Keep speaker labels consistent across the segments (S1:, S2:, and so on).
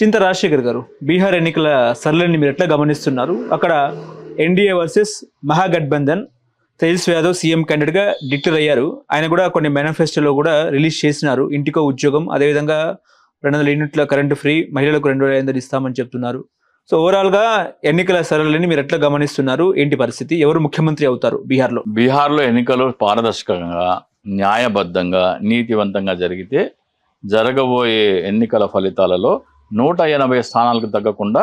S1: చింత రాజశేఖర్ గారు, బీహార్ ఎన్నికల సరళిని మీరు ఎట్లా గమనిస్తున్నారు? అక్కడ NDA versus Mahagathbandhan, Tejashwi Yadav CM క్యాండిడేట్గా డిక్లేర్ అయ్యారు. ఆయన కూడా కొన్ని మేనిఫెస్టోలో కూడా రిలీజ్ చేసినారు. ఇంటికో ఉద్యోగం, అదేవిధంగా 200 యూనిట్ల కరెంటు ఫ్రీ, మహిళలకు 2500 ఇస్తామని చెప్తున్నారు. సో ఓవరాల్గా ఎన్నికల సరళిని మీరు ఎట్లా గమనిస్తున్నారు? ఏంటి పరిస్థితి? ఎవరు ముఖ్యమంత్రి అవుతారు బీహార్లో?
S2: బీహార్లో ఎన్నికలు పారదర్శకంగా, న్యాయబద్ధంగా, నీతివంతంగా జరిగితే జరగబోయే ఎన్నికల ఫలితాలలో 180 స్థానాలకు తగ్గకుండా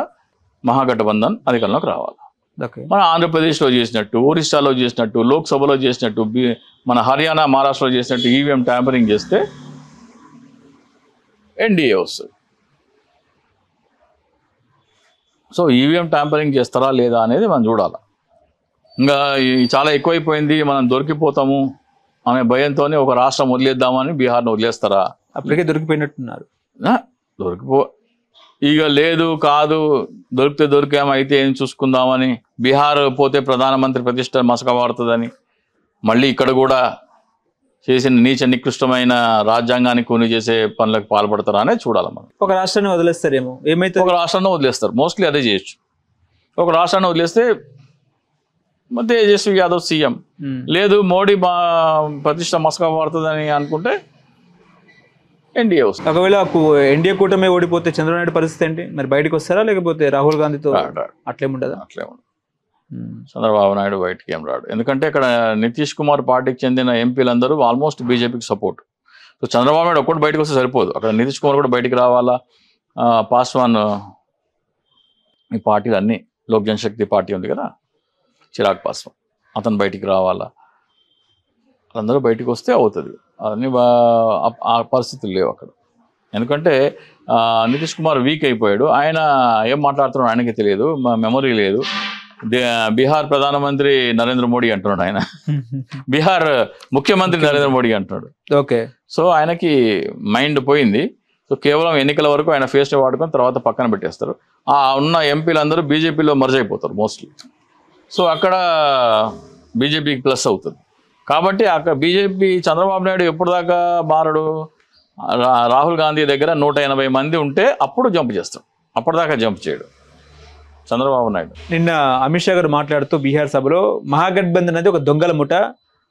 S2: మహాగఠబంధన్ అధికారంలోకి రావాలి. మన ఆంధ్రప్రదేశ్లో చేసినట్టు, ఒరిస్సాలో చేసినట్టు, లోక్సభలో చేసినట్టు, మన హర్యానా, మహారాష్ట్రలో చేసినట్టు ఈవీఎం ట్యాంపరింగ్ చేస్తే ఎన్డీఏ వస్తుంది. సో ఈవీఎం ట్యాంపరింగ్ చేస్తారా లేదా అనేది మనం చూడాలి. ఇంకా చాలా ఎక్కువైపోయింది, మనం దొరికిపోతాము అనే భయంతోనే ఒక రాష్ట్రం వదిలేద్దామని బీహార్ను వదిలేస్తారా?
S1: అప్పటికే దొరికిపోయినట్టున్నారు.
S2: ఇక లేదు కాదు, దొరికితే దొరికాము, అయితే ఏం చూసుకుందామని, బీహార్ పోతే ప్రధానమంత్రి ప్రతిష్ట మసకబారుతుందని మళ్ళీ ఇక్కడ కూడా చేసిన నీచ నికృష్టమైన రాజ్యాంగాన్ని కూని చేసే పనులకు పాల్పడతారా అనేది చూడాలి. మనం
S1: ఒక రాష్ట్రాన్ని వదిలేస్తారేమో, ఏమైతే
S2: ఒక రాష్ట్రాన్ని వదిలేస్తారు, మోస్ట్లీ అదే చేయొచ్చు. ఒక రాష్ట్రాన్ని వదిలేస్తే తేజస్వి యాదవ్ సీఎం, లేదు మోడీ ప్రతిష్ట మసకబారుతుందని అనుకుంటే ఎన్డీఏ వస్తుంది.
S1: ఒకవేళ ఎన్డీఏ కూటమి ఓడిపోతే చంద్రబాబు నాయుడు పరిస్థితి ఏంటి? మరి బయటకు వస్తారా, లేకపోతే రాహుల్ గాంధీతో అట్లేముండదా?
S2: అట్లేముండదు. చంద్రబాబు నాయుడు బయటికి ఏం రాడు. ఎందుకంటే ఇక్కడ నితీష్ కుమార్ పార్టీకి చెందిన ఎంపీలందరూ ఆల్మోస్ట్ బీజేపీకి సపోర్ట్. సో చంద్రబాబు నాయుడు ఒక్కటి బయటకు వస్తే సరిపోదు, అక్కడ నితీష్ కుమార్ కూడా బయటికి రావాలా. పాస్వాన్, ఈ పార్టీలు అన్నీ, లోక్ జనశక్తి పార్టీ ఉంది కదా, చిరాగ్ పాస్వాన్, అతను బయటికి రావాలా. అందరూ బయటికి వస్తే అవుతుంది. అన్నీ ఆ పరిస్థితులు లేవు అక్కడ. ఎందుకంటే నితీష్ కుమార్ వీక్ అయిపోయాడు. ఆయన ఏం మాట్లాడుతున్నాడు ఆయనకి తెలియదు, మెమరీ లేదు. బీహార్ ప్రధానమంత్రి నరేంద్ర మోడీ అంటున్నాడు, ఆయన బీహార్ ముఖ్యమంత్రి నరేంద్ర మోడీ అంటున్నాడు.
S1: ఓకే,
S2: సో ఆయనకి మైండ్ పోయింది. సో కేవలం ఎన్నికల వరకు ఆయన ఫేస్ని వాడుకొని తర్వాత పక్కన పెట్టేస్తారు. ఆ ఉన్న ఎంపీలందరూ బీజేపీలో మర్జ్ అయిపోతారు మోస్ట్లీ. సో అక్కడ బీజేపీకి ప్లస్ అవుతుంది. కాబట్టి అక్కడ బీజేపీ, చంద్రబాబు నాయుడు ఎప్పుడు దాకా మారడు? రాహుల్ గాంధీ దగ్గర 180 మంది ఉంటే అప్పుడు జంప్ చేస్తాడు, అప్పటిదాకా జంప్ చేయడు చంద్రబాబు నాయుడు.
S1: నిన్న అమిత్ షా గారు మాట్లాడుతూ బీహార్ సభలో మహాగఠబంధన్ అనేది ఒక దొంగల ముఠ,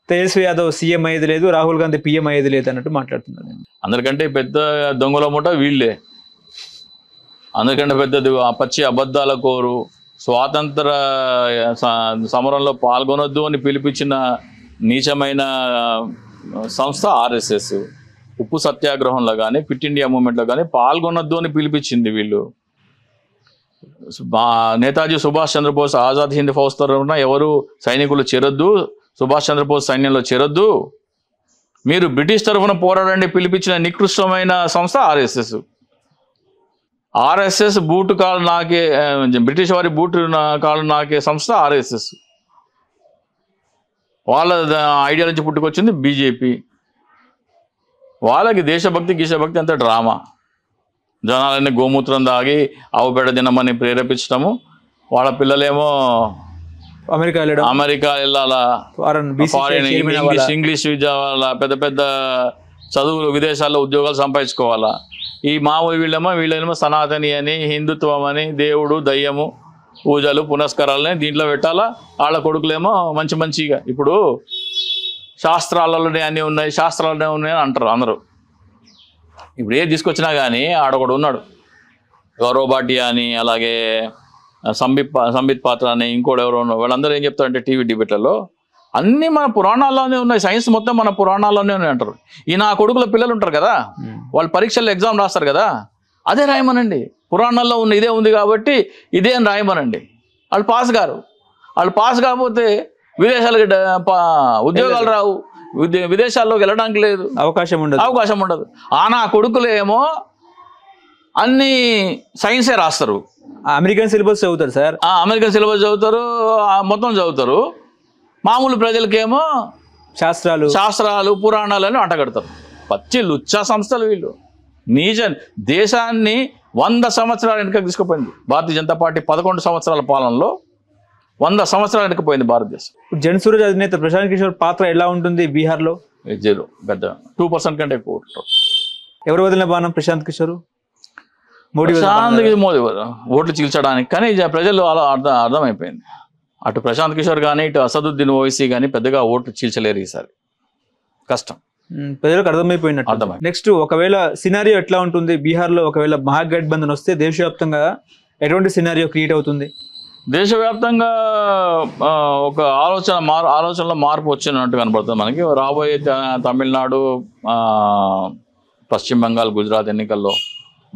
S1: తేజస్వి యాదవ్ సీఎం అయ్యేది లేదు, రాహుల్ గాంధీ పీఎం అయ్యేది లేదు అన్నట్టు మాట్లాడుతున్నారు.
S2: అందరికంటే పెద్ద దొంగల ముఠ వీళ్ళే, అందరికంటే పెద్దది పచ్చి అబద్ధాల కోరు. స్వాతంత్ర సమరంలో పాల్గొనొద్దు అని పిలిపించిన నీచమైన సంస్థ ఆర్ఎస్ఎస్. ఉప్పు సత్యాగ్రహంలో కానీ, క్విట్ ఇండియా మూవ్మెంట్లో కానీ పాల్గొనొద్దు అని పిలిపించింది వీళ్ళు. నేతాజీ సుభాష్ చంద్రబోస్ ఆజాద్ హింద్ ఫౌజ్ తరఫున ఎవరు సైనికులు చేరొద్దు, సుభాష్ చంద్రబోస్ సైన్యంలో చేరొద్దు, మీరు బ్రిటిష్ తరఫున పోరాడండి పిలిపించిన నికృష్టమైన సంస్థ ఆర్ఎస్ఎస్. ఆర్ఎస్ఎస్ బూటు కాలు నాకే, బ్రిటిష్ వారి బూటు కాలు నాకే సంస్థ ఆర్ఎస్ఎస్. వాళ్ళ ఐడియా నుంచి పుట్టుకొచ్చింది బీజేపీ. వాళ్ళకి దేశభక్తి గీశభక్తి అంత డ్రామా. జనాలన్నీ గోమూత్రం దాగి ఆవు పేడ తినమని ప్రేరేపించడము, వాళ్ళ పిల్లలేమో అమెరికా వెళ్ళాలా, ఇంగ్లీష్ విద్య, పెద్ద పెద్ద చదువులు, విదేశాల్లో ఉద్యోగాలు సంపాదించుకోవాలా. ఈ మామూలు వీళ్ళేమో సనాతని అని, హిందుత్వం అని, దేవుడు దయ్యము పూజలు పునస్కారాలని దీంట్లో పెట్టాలా. వాళ్ళ కొడుకులేమో మంచిగా ఇప్పుడు శాస్త్రాలలోనే అన్నీ ఉన్నాయి, శాస్త్రాలనే ఉన్నాయి అని అంటారు అందరూ. ఇప్పుడు ఏది తీసుకొచ్చినా కానీ ఆడొకడు ఉన్నాడు, గౌరవ్ భాటియా అని, అలాగే సంబిత్ పాత్ర అని, ఇంకోటి ఎవరో ఉన్నారు. వాళ్ళందరూ ఏం చెప్తారంటే టీవీ డిబేట్లలో అన్నీ మన పురాణాల్లోనే ఉన్నాయి, సైన్స్ మొత్తం మన పురాణాల్లోనే ఉన్నాయి అంటారు. ఈ నా కొడుకుల పిల్లలు ఉంటారు కదా, వాళ్ళు పరీక్షల్లో ఎగ్జామ్ రాస్తారు కదా, అదే రాయమనండి. పురాణాల్లో ఉన్న ఇదే ఉంది కాబట్టి ఇదే అని రాయమనండి. వాళ్ళు పాస్ గారు. వాళ్ళు పాస్ కాకపోతే విదేశాలకి ఉద్యోగాలు రావు, విదేశాల్లోకి వెళ్ళడానికి లేదు, అవకాశం ఉండదు. నా కొడుకులేమో అన్ని సైన్సే రాస్తారు,
S1: అమెరికన్ సిలబస్ చదువుతారు సార్,
S2: అమెరికన్ సిలబస్ చదువుతారు, మొత్తం చదువుతారు. మామూలు ప్రజలకేమో శాస్త్రాలు పురాణాలు అని అంటగడతారు. పచ్చి లుచ్చా సంస్థలు వీళ్ళు. దేశాన్ని 100 సంవత్సరాల వెనుక తీసుకుపోయింది భారతీయ జనతా పార్టీ. 11 సంవత్సరాల పాలనలో 100 సంవత్సరాల వెనుక పోయింది భారతదేశం.
S1: జనసూరజ్ అధినేత ప్రశాంత్ కిషోర్ పాత్ర ఎలా ఉంటుంది బీహార్లో?
S2: 0, పెద్ద 2% కంటే ఎక్కువ.
S1: ఎవరు వదిలిన బాణం ప్రశాంత్ కిషోర్? మోడీ
S2: ప్రశాంత్కి మోదీ ఓట్లు చీల్చడానికి. కానీ ప్రజలు అలా అర్థమైపోయింది. అటు ప్రశాంత్ కిషోర్ కానీ ఇటు అసదుద్దీన్ ఓవైసీ కానీ పెద్దగా ఓట్లు చీల్చలేరు ఈసారి, కష్టం.
S1: ప్రజలకు అర్థమైపోయినట్టు.
S2: అర్థమైంది.
S1: నెక్స్ట్ ఒకవేళ సినారియో ఎట్లా ఉంటుంది బీహార్లో ఒకవేళ మహాగఠబంధన్ వస్తే దేశవ్యాప్తంగా ఎటువంటి సినారియో క్రియేట్ అవుతుంది?
S2: దేశవ్యాప్తంగా ఒక ఆలోచనలో మార్పు వచ్చినట్టు కనబడుతుంది మనకి. రాబోయే తమిళనాడు, పశ్చిమ బెంగాల్, గుజరాత్ ఎన్నికల్లో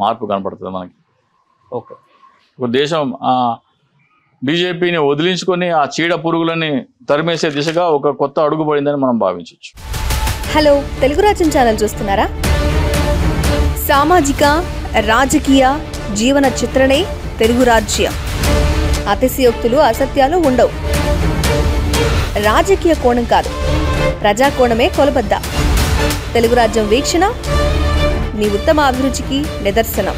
S2: మార్పు కనపడుతుంది మనకి.
S1: ఓకే,
S2: ఒక దేశం బీజేపీని వదిలించుకొని ఆ చీడ పురుగులని తరిమేసే దిశగా ఒక కొత్త అడుగు పడిందని మనం భావించవచ్చు.
S3: హలో, తెలుగు రాజ్యం ఛానల్ చూస్తున్నారా? సామాజిక రాజకీయ జీవన చిత్రణే తెలుగు రాజ్యం. అతిశయోక్తులు అసత్యాలు ఉండవు. రాజకీయ కోణం కాదు, ప్రజా కోణమే కొలబద్ద. తెలుగు రాజ్యం వీక్షణ మీ ఉత్తమ అభిరుచికి నిదర్శనం.